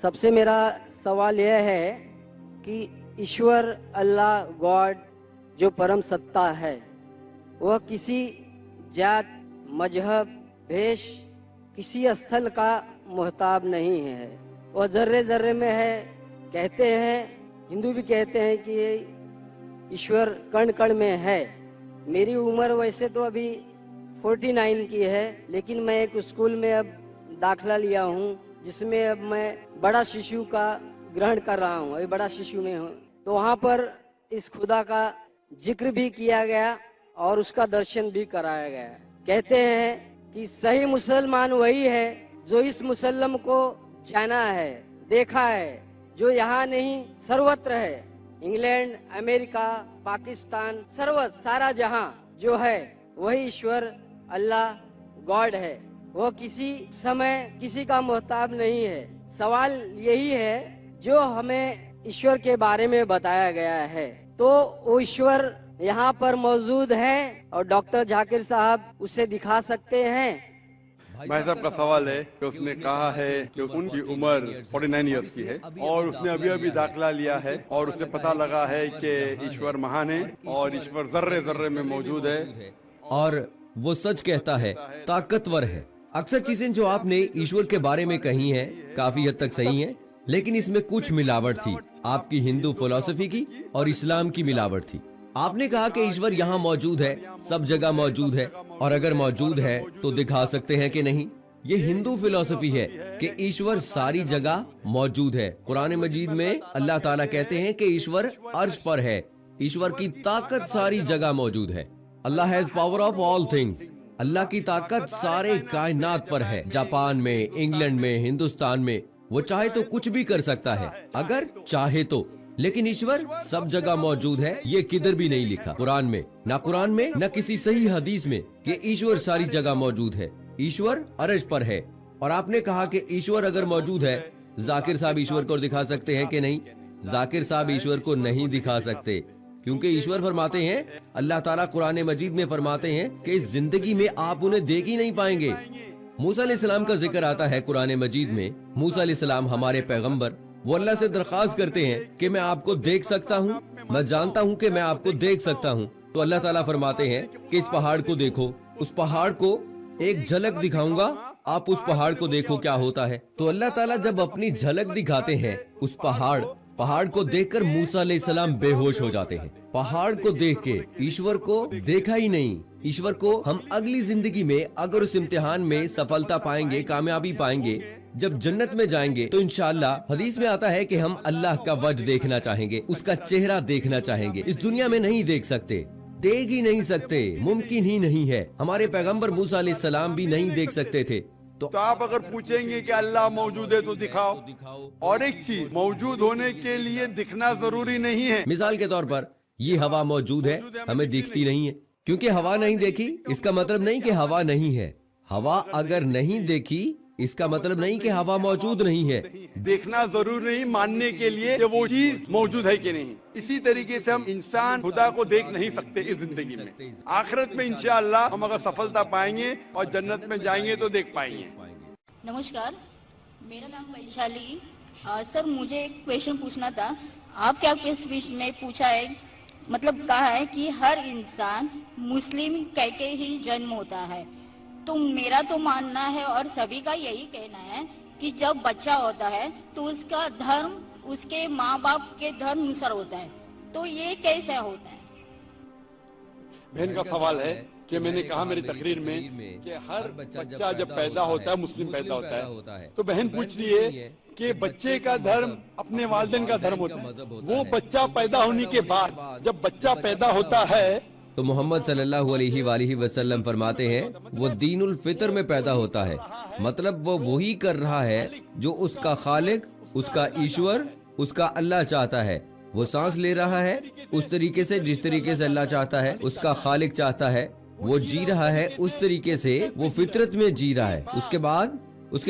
सबसे मेरा सवाल यह है कि ईश्वर अल्लाह गॉड जो परम सत्ता है वह किसी जात मजहब भेष किसी स्थल का मोहताब नहीं है। वह जर्रे जर्रे में है। कहते हैं, हिंदू भी कहते हैं कि ईश्वर कण कण में है। मेरी उम्र वैसे तो अभी 49 की है, लेकिन मैं एक स्कूल में अब दाखला लिया हूँ जिसमें अब मैं बड़ा शिशु का ग्रहण कर रहा हूँ। अभी बड़ा शिशु में हूँ, तो वहाँ पर इस खुदा का जिक्र भी किया गया और उसका दर्शन भी कराया गया। कहते हैं कि सही मुसलमान वही है जो इस मुसल्लम को जाना है, देखा है, जो यहाँ नहीं सर्वत्र है। इंग्लैंड, अमेरिका, पाकिस्तान, सारा जहां जो है वही ईश्वर अल्लाह गॉड है। वो किसी समय किसी का मोहताब नहीं है। सवाल यही है जो हमें ईश्वर के बारे में बताया गया है, तो वो ईश्वर यहाँ पर मौजूद है और डॉक्टर जाकिर साहब उसे दिखा सकते हैं। भाई साहब का सवाल है कि उसने कहा है कि उनकी उम्र 49 इयर्स की है और उसने अभी अभी दाखिला लिया है और उसे पता लगा है कि ईश्वर महान है और ईश्वर जर्रे जर्रे में मौजूद है और वो सच कहता है, ताकतवर है। अक्सर चीजें जो आपने ईश्वर के बारे में कही हैं काफी हद तक सही हैं, लेकिन इसमें कुछ मिलावट थी। आपकी हिंदू फिलॉसफी की और इस्लाम की मिलावट थी। आपने कहा कि ईश्वर यहाँ मौजूद है, सब जगह मौजूद है, और अगर मौजूद है तो दिखा सकते हैं कि नहीं। ये हिंदू फिलॉसफी है कि ईश्वर सारी जगह मौजूद है। कुरान मजीद में अल्लाह ताला कहते हैं कि ईश्वर अर्श पर है। ईश्वर की ताकत सारी जगह मौजूद है। Allah has power of all things. Allah की ताकत सारे कायनात पर है। जापान में, इंग्लैंड में, हिंदुस्तान में वो चाहे तो कुछ भी कर सकता है अगर चाहे तो, लेकिन ईश्वर सब जगह मौजूद है। ये किधर भी नहीं लिखा कुरान में, ना कुरान में, ना किसी सही हदीस में कि ईश्वर सारी जगह मौजूद है। ईश्वर अर्श पर है। और आपने कहा कि ईश्वर अगर मौजूद है, जाकिर साहब ईश्वर को दिखा सकते हैं कि नहीं? जाकिर साहब ईश्वर को नहीं दिखा सकते, क्योंकि ईश्वर फरमाते हैं, अल्लाह ताला कुरान मजीद में फरमाते हैं कि इस जिंदगी में आप उन्हें देख ही नहीं पाएंगे। मूसा अलैहिस्सलाम का जिक्र आता है कुरान मजीद में। मूसा अलैहिस्सलाम हमारे पैगंबर, वो अल्लाह से दरख्वास्त करते हैं कि मैं आपको देख सकता हूँ, मैं जानता हूँ कि मैं आपको देख सकता हूँ। तो अल्लाह ताला फरमाते हैं कि इस पहाड़ को देखो, उस पहाड़ को एक झलक दिखाऊंगा, आप उस पहाड़ को देखो क्या होता है। तो अल्लाह ताला जब अपनी झलक दिखाते हैं उस पहाड़ को देखकर मूसा अलैहिस्सलाम बेहोश हो जाते हैं। पहाड़ को देख के ईश्वर को देखा ही नहीं। ईश्वर को हम अगली जिंदगी में अगर उस इम्तिहान में सफलता पाएंगे, कामयाबी पाएंगे, जब जन्नत में जाएंगे तो इंशाअल्लाह हदीस में आता है कि हम अल्लाह का वजह देखना चाहेंगे, उसका चेहरा देखना चाहेंगे। इस दुनिया में नहीं देख सकते, देख ही नहीं सकते, मुमकिन ही नहीं है। हमारे पैगंबर मूसा अलैहिस्सलाम भी नहीं देख सकते थे। तो आप अगर पूछेंगे कि अल्लाह मौजूद है तो दिखाओ। और एक चीज, मौजूद होने के लिए दिखना जरूरी नहीं है। मिसाल के तौर पर ये हवा मौजूद है, हमें दिखती नहीं है। क्योंकि हवा नहीं देखी इसका मतलब नहीं कि हवा नहीं है। हवा अगर नहीं देखी इसका मतलब नहीं कि हवा मौजूद नहीं है। देखना जरूरी नहीं मानने के लिए कि वो चीज मौजूद है कि नहीं। इसी तरीके से हम इंसान खुदा को देख नहीं सकते इस जिंदगी में। आखिरत में इंशाअल्लाह हम अगर सफलता पाएंगे और जन्नत में जाएंगे तो देख पाएंगे। नमस्कार, मेरा नाम वैशाली। सर, मुझे एक क्वेश्चन पूछना था। आप क्या इस विषय में पूछा है, मतलब कहा है कि हर इंसान मुस्लिम कह के ही जन्म होता है। तो मेरा तो मानना है और सभी का यही कहना है कि जब बच्चा होता है तो उसका धर्म उसके माँ बाप के धर्म अनुसार होता है। तो ये कैसे होता है? बहन का सवाल है कि मैंने कहा मेरी तकरीर में कि हर बच्चा जब पैदा होता है मुस्लिम पैदा होता है। तो बहन पूछ रही है कि बच्चे का धर्म अपने वालिदैन का धर्म होता है। वो बच्चा पैदा होने के बाद जब बच्चा पैदा होता है तो मोहम्मद सल्लल्लाहु अलैहि वसल्लम फरमाते हैं वो दीनुल फितर में पैदा होता है। मतलब वो वही कर रहा है जो उसका खालिक, उसका ईश्वर, उसका अल्लाह चाहता है। वो सांस ले रहा है उस तरीके से जिस तरीके से अल्लाह चाहता है, उसका खालिक चाहता है। वो जी रहा है उस तरीके से, वो फितरत में जी रहा है। उसके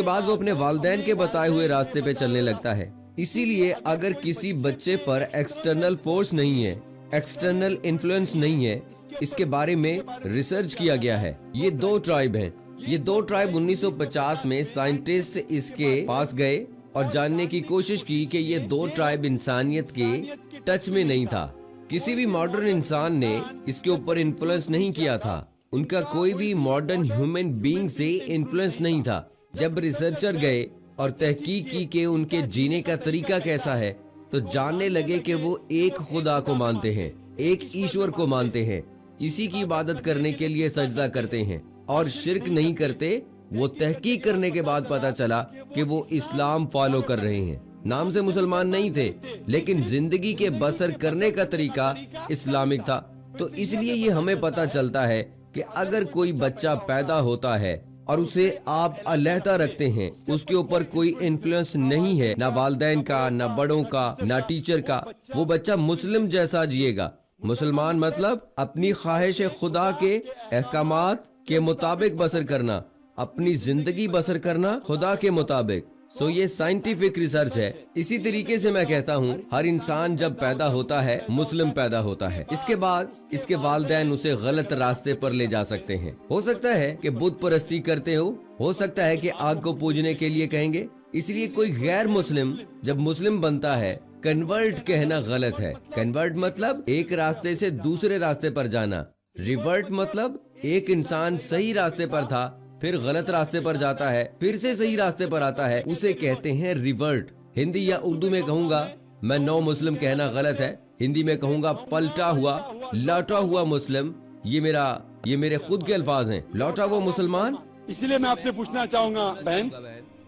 बाद वो अपने वालिदैन के बताए हुए रास्ते पे चलने लगता है। इसीलिए अगर किसी बच्चे पर एक्सटर्नल फोर्स नहीं है, एक्सटर्नल इन्फ्लुएंस नहीं है, इसके बारे में रिसर्च किया गया है। ये दो ट्राइब हैं। ये दो ट्राइब 1950 में साइंटिस्ट इसके पास गए और जानने की कोशिश की कि ये दो ट्राइब इंसानियत के टच में नहीं था। किसी भी मॉडर्न इंसान ने इसके ऊपर इन्फ्लुएंस नहीं किया था। उनका कोई भी मॉडर्न ह्यूमन बीइंग से इन्फ्लुएंस नहीं था। जब रिसर्चर गए और तहकीक की कि उनके जीने का तरीका कैसा है, तो जानने लगे कि वो एक खुदा को मानते हैं, एक ईश्वर को मानते हैं, इसी की इबादत करने के लिए सजदा करते हैं और शिर्क नहीं करते। वो तहकीक करने के बाद पता चला कि वो इस्लाम फॉलो कर रहे हैं। नाम से मुसलमान नहीं थे, लेकिन जिंदगी के बसर करने का तरीका इस्लामिक था। तो इसलिए ये हमें पता चलता है कि अगर कोई बच्चा पैदा होता है और उसे आप अलहदा रखते हैं, उसके ऊपर कोई इन्फ्लुएंस नहीं है, ना वालिदैन का, ना बड़ों का, ना टीचर का, वो बच्चा मुस्लिम जैसा जिएगा। मुसलमान मतलब अपनी ख्वाहिश खुदा के अहकामात के मुताबिक बसर करना, अपनी जिंदगी बसर करना खुदा के मुताबिक। सो ये साइंटिफिक रिसर्च है। इसी तरीके से मैं कहता हूँ, हर इंसान जब पैदा होता है मुस्लिम पैदा होता है। इसके बाद इसके वालिदैन उसे गलत रास्ते पर ले जा सकते हैं। हो सकता है कि बुत परस्ती करते हो सकता है कि आग को पूजने के लिए कहेंगे। इसलिए कोई गैर मुस्लिम जब मुस्लिम बनता है, कन्वर्ट कहना गलत है। कन्वर्ट मतलब एक रास्ते से दूसरे रास्ते पर जाना। रिवर्ट मतलब एक इंसान सही रास्ते पर था, फिर गलत रास्ते पर जाता है, फिर से सही रास्ते पर आता है, उसे कहते हैं रिवर्ट। हिंदी या उर्दू में कहूँगा मैं, नो मुस्लिम कहना गलत है। हिंदी में कहूँगा पलटा हुआ, लौटा हुआ मुस्लिम। ये मेरे खुद के अल्फाज हैं, लौटा हुआ मुसलमान। इसलिए मैं आपसे पूछना चाहूँगा बहन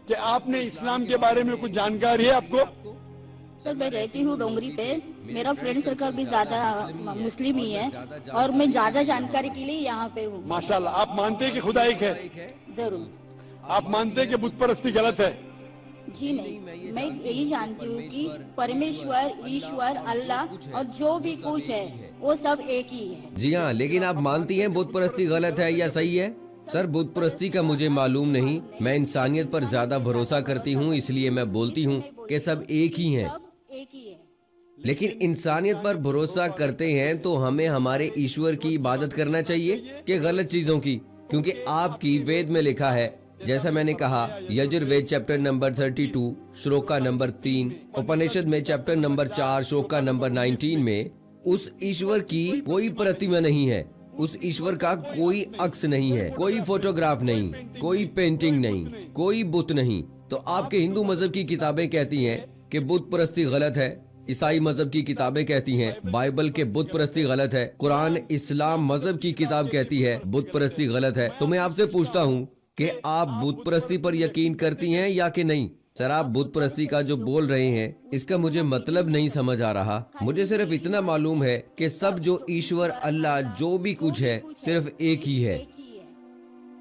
कि आपने इस्लाम के बारे में कुछ जानकारी है आपको? सर मैं रहती हूँ डोंगरी पे, मेरा फ्रेंड सर्कल भी ज्यादा मुस्लिम ही है और मैं ज्यादा जानकारी के लिए यहाँ पे हूँ। माशाल्लाह। आप मानते हैं कि खुदा एक है? जरूर। आप मानते हैं कि बुत परस्ती गलत है? जी नहीं, मैं यही जानती हूँ कि परमेश्वर, ईश्वर, अल्लाह और जो भी कुछ है वो सब एक ही है। जी हाँ, लेकिन आप मानती हैं बुत परस्ती गलत है या सही है? सर बुत परस्ती का मुझे मालूम नहीं, मैं इंसानियत पर ज्यादा भरोसा करती हूँ, इसलिए मैं बोलती हूँ कि सब एक ही हैं। एक ही है। लेकिन इंसानियत पर भरोसा करते हैं तो हमें हमारे ईश्वर की इबादत करना चाहिए कि गलत चीजों की? क्योंकि आपकी वेद में लिखा है, जैसा मैंने कहा, Yajurveda chapter number 32 shloka number 3, उपनिषद में चैप्टर नंबर 4 श्लोका नंबर 19 में उस ईश्वर की कोई प्रतिमा नहीं है, उस ईश्वर का कोई अक्स नहीं है, कोई फोटोग्राफ नहीं, कोई पेंटिंग नहीं, कोई बुत नहीं। तो आपके हिंदू मजहब की किताबें कहती हैं कि बुत परस्ती गलत है, ईसाई मजहब की किताबें कहती हैं बाइबल के बुत परस्ती गलत है, कुरान इस्लाम मजहब की किताब कहती है बुत परस्ती गलत है। तो मैं आपसे पूछता हूँ कि आप बुत परस्ती पर यकीन करती हैं या कि नहीं? सर आप बुत परस्ती का जो बोल रहे हैं इसका मुझे मतलब नहीं समझ आ रहा। मुझे सिर्फ इतना मालूम है कि सब जो ईश्वर, अल्लाह, जो भी कुछ है सिर्फ एक ही है।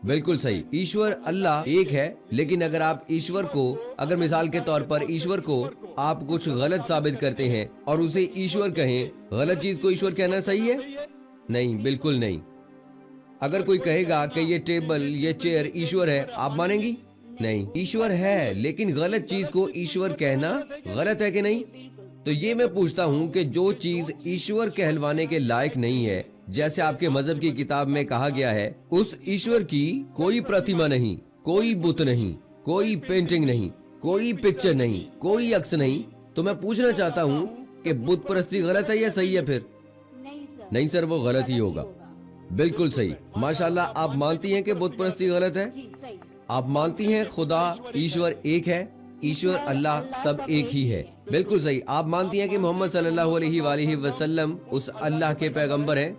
बिल्कुल सही, ईश्वर अल्लाह एक है। लेकिन अगर आप ईश्वर को, अगर मिसाल के तौर पर ईश्वर को आप कुछ गलत साबित करते हैं और उसे ईश्वर कहें, गलत चीज को ईश्वर कहना सही है? नहीं, बिल्कुल नहीं। अगर कोई कहेगा कि ये टेबल, ये चेयर ईश्वर है, आप मानेंगी? नहीं, ईश्वर है, लेकिन गलत चीज को ईश्वर कहना गलत है कि नहीं? तो ये मैं पूछता हूँ कि जो चीज ईश्वर कहलवाने के लायक नहीं है, जैसे आपके मजहब की किताब में कहा गया है, उस ईश्वर की कोई प्रतिमा नहीं, कोई बुत नहीं, कोई पेंटिंग नहीं, कोई पिक्चर नहीं, कोई अक्स नहीं, तो मैं पूछना चाहता हूँ कि बुत परस्ती गलत है या सही है? फिर नहीं सर, वो गलत ही होगा। बिल्कुल सही, माशाल्लाह। आप मानती हैं कि बुत परस्ती गलत है? आप मानती हैं खुदा ईश्वर एक है, ईश्वर अल्लाह सब एक ही है? बिल्कुल सही। आप मानती हैं कि मोहम्मद सल्लल्लाहु अलैहि वसल्लम उस अल्लाह के पैगंबर हैं?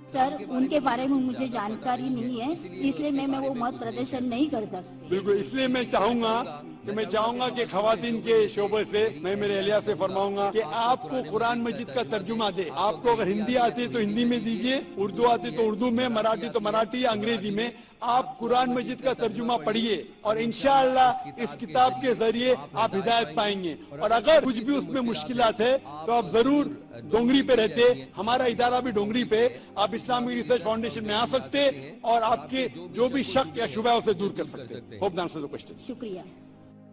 सर उनके बारे में मुझे जानकारी नहीं है, इसलिए मैं वो मत प्रदर्शन नहीं कर सकती। बिल्कुल, इसलिए मैं चाहूंगा कि खवातीन के शोबे से मैं मेरे एहलिया से फरमाऊंगा कि आपको कुरान मजीद का तर्जुमा दे। आपको अगर हिंदी आती है तो हिंदी में दीजिए, उर्दू आती तो उर्दू में, मराठी तो मराठी, अंग्रेजी में। आप कुरान मजीद का तर्जुमा पढ़िए और इंशाअल्लाह इस किताब के जरिए आप हिदायत पाएंगे। और अगर कुछ भी उसमें मुश्किलात है तो आप जरूर डोंगरी पे रहते, हमारा इदारा भी डोंगरी पे, आप इस्लामिक रिसर्च फाउंडेशन में आ सकते और आपके जो भी शक या शुबह उसे दूर कर सकते। Hope the answer the question. शुक्रिया।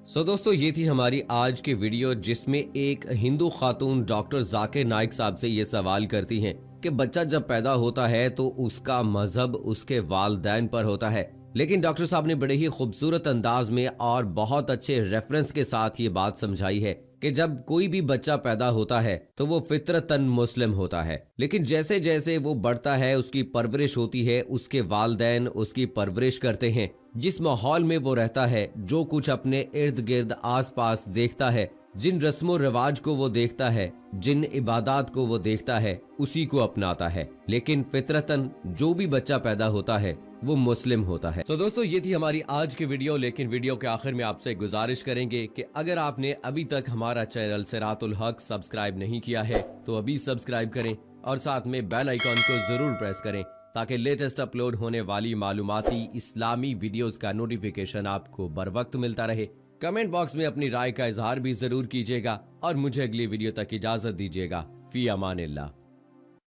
सो दोस्तों, ये थी हमारी आज की वीडियो, जिसमें एक हिंदू खातून डॉक्टर जाकिर नाइक साहब से ये सवाल करती हैं कि बच्चा जब पैदा होता है तो उसका मजहब उसके वालिदैन पर होता है, लेकिन डॉक्टर साहब ने बड़े ही खूबसूरत अंदाज में और बहुत अच्छे रेफरेंस के साथ ये बात समझाई है कि जब कोई भी बच्चा पैदा होता है तो वो फितरतन मुस्लिम होता है, लेकिन जैसे जैसे वो बढ़ता है उसकी परवरिश होती है, उसके वालिदैन उसकी परवरिश करते हैं, जिस माहौल में वो रहता है, जो कुछ अपने इर्द गिर्द आसपास देखता है, जिन रस्मों रिवाज को वो देखता है, जिन इबादत को वो देखता है, उसी को अपनाता है। लेकिन फितरतन जो भी बच्चा पैदा होता है वो मुस्लिम होता है। तो दोस्तों ये थी हमारी आज की वीडियो, लेकिन वीडियो के आखिर में आपसे गुजारिश करेंगे कि अगर आपने अभी तक हमारा चैनल सिरातुल हक सब्सक्राइब नहीं किया है तो अभी सब्सक्राइब करें और साथ में बेल आइकॉन को जरूर प्रेस करें ताकि लेटेस्ट अपलोड होने वाली मालूमाती इस्लामी वीडियोस का नोटिफिकेशन आपको बर वक्त मिलता रहे। कमेंट बॉक्स में अपनी राय का इजहार भी जरूर कीजिएगा और मुझे अगली वीडियो तक इजाजत दीजिएगा। फी अमानिल्लाह।